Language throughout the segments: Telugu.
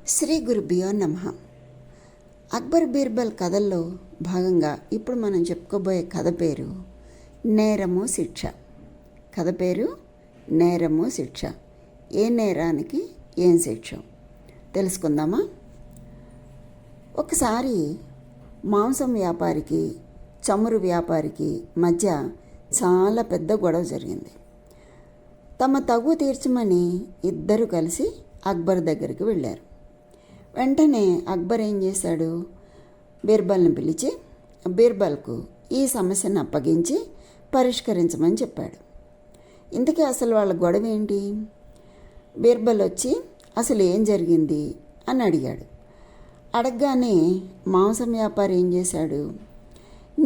శ్రీ గురుభ్యో నమః. అక్బర్ బీర్బల్ కథల్లో భాగంగా ఇప్పుడు మనం చెప్పుకోబోయే కథ పేరు నేరము శిక్ష. కథ పేరు నేరము శిక్ష. ఏ నేరానికి ఏం శిక్ష తెలుసుకుందామా? ఒకసారి మాంసం వ్యాపారికి చమురు వ్యాపారికి మధ్య చాలా పెద్ద గొడవ జరిగింది. తమ తగు తీర్చమని ఇద్దరు కలిసి అక్బర్ దగ్గరికి వెళ్ళారు. వెంటనే అక్బర్ ఏం చేశాడు, బీర్బల్ని పిలిచి బీర్బల్కు ఈ సమస్యను అప్పగించి పరిష్కరించమని చెప్పాడు. ఇంతకీ అసలు వాళ్ళ గొడవ ఏంటి? బీర్బల్ వచ్చి అసలు ఏం జరిగింది అని అడిగాడు. అడగగానే మాంసం వ్యాపారి ఏం చేశాడు,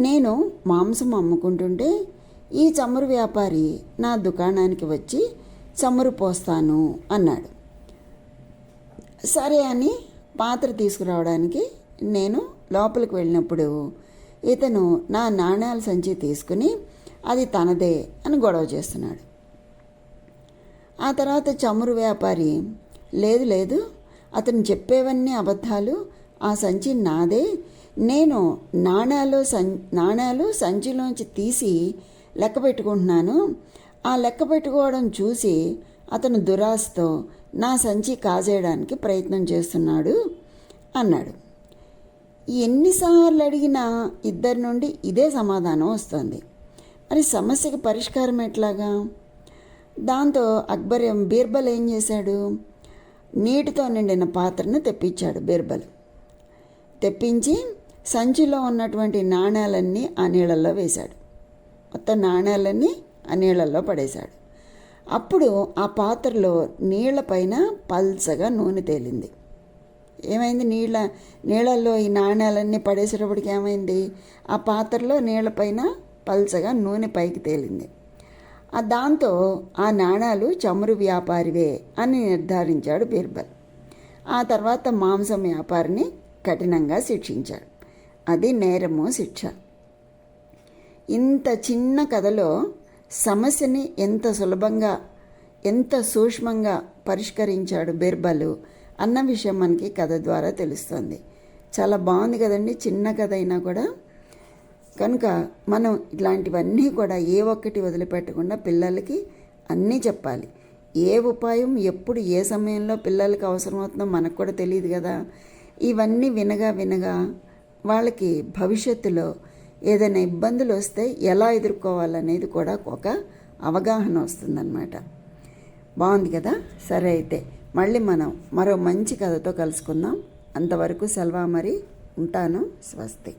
నేను మాంసం అమ్ముకుంటుంటే ఈ చమురు వ్యాపారి నా దుకాణానికి వచ్చి చమురు పోస్తాను అన్నాడు. సరే అని పాత్ర తీసుకురావడానికి నేను లోపలికి వెళ్ళినప్పుడు ఇతను నా నాణ్యాల సంచి తీసుకుని అది తనదే అని గొడవ చేస్తున్నాడు. ఆ తర్వాత చమురు వ్యాపారి లేదు లేదు, అతను చెప్పేవన్నీ అబద్ధాలు, ఆ సంచి నాదే, నేను నాణ్యాలు సంచిలోంచి తీసి లెక్క పెట్టుకుంటున్నాను, ఆ లెక్క పెట్టుకోవడం చూసి అతను దురాశతో నా సంచి కాజేయడానికి ప్రయత్నం చేస్తున్నాడు అన్నాడు. ఎన్నిసార్లు అడిగినా ఇద్దరి నుండి ఇదే సమాధానం వస్తుంది. మరి సమస్యకి పరిష్కారం ఎట్లాగా? దాంతో బీర్బల్ ఏం చేశాడు, నీటితో నిండిన పాత్రను తెప్పించాడు. బీర్బల్ తెప్పించి సంచిలో ఉన్నటువంటి నాణ్యాలన్నీ ఆ నీళ్ళల్లో వేశాడు. మొత్తం నాణ్యాలన్నీ ఆ నీళ్ళల్లో పడేశాడు. అప్పుడు ఆ పాత్రలో నీళ్లపైన పల్చగా నూనె తేలింది. ఏమైంది? నీళ్ళల్లో ఈ నాణ్యాలన్నీ పడేసేటప్పటికి ఏమైంది? ఆ పాత్రలో నీళ్లపైన పల్చగా నూనె పైకి తేలింది. దాంతో ఆ నాణ్యాలు చమురు వ్యాపారివే అని నిర్ధారించాడు బీర్బల్. ఆ తర్వాత మాంసం వ్యాపారిని కఠినంగా శిక్షించాడు. అది నేరము శిక్ష. ఇంత చిన్న కథలో సమస్యని ఎంత సులభంగా ఎంత సూక్ష్మంగా పరిష్కరించాడు బీర్బల్ అన్న విషయం మనకి కథ ద్వారా తెలుస్తుంది. చాలా బాగుంది కదండి, చిన్న కథ అయినా కూడా. కనుక మనం ఇట్లాంటివన్నీ కూడా ఏ ఒక్కటి వదిలిపెట్టకుండా పిల్లలకి అన్నీ చెప్పాలి. ఏ ఉపాయం ఎప్పుడు ఏ సమయంలో పిల్లలకి అవసరమవుతుందో మనకు కూడా తెలియదు కదా. ఇవన్నీ వినగా వాళ్ళకి భవిష్యత్తులో ఏదైనా ఇబ్బందులు వస్తే ఎలా ఎదుర్కోవాలనేది కూడా ఒక అవగాహన వస్తుందన్నమాట. బాగుంది కదా. సరే, అయితే మళ్ళీ మనం మరో మంచి కథతో కలుసుకుందాం. అంతవరకు సెలవు, మరి ఉంటాను. స్వస్తి.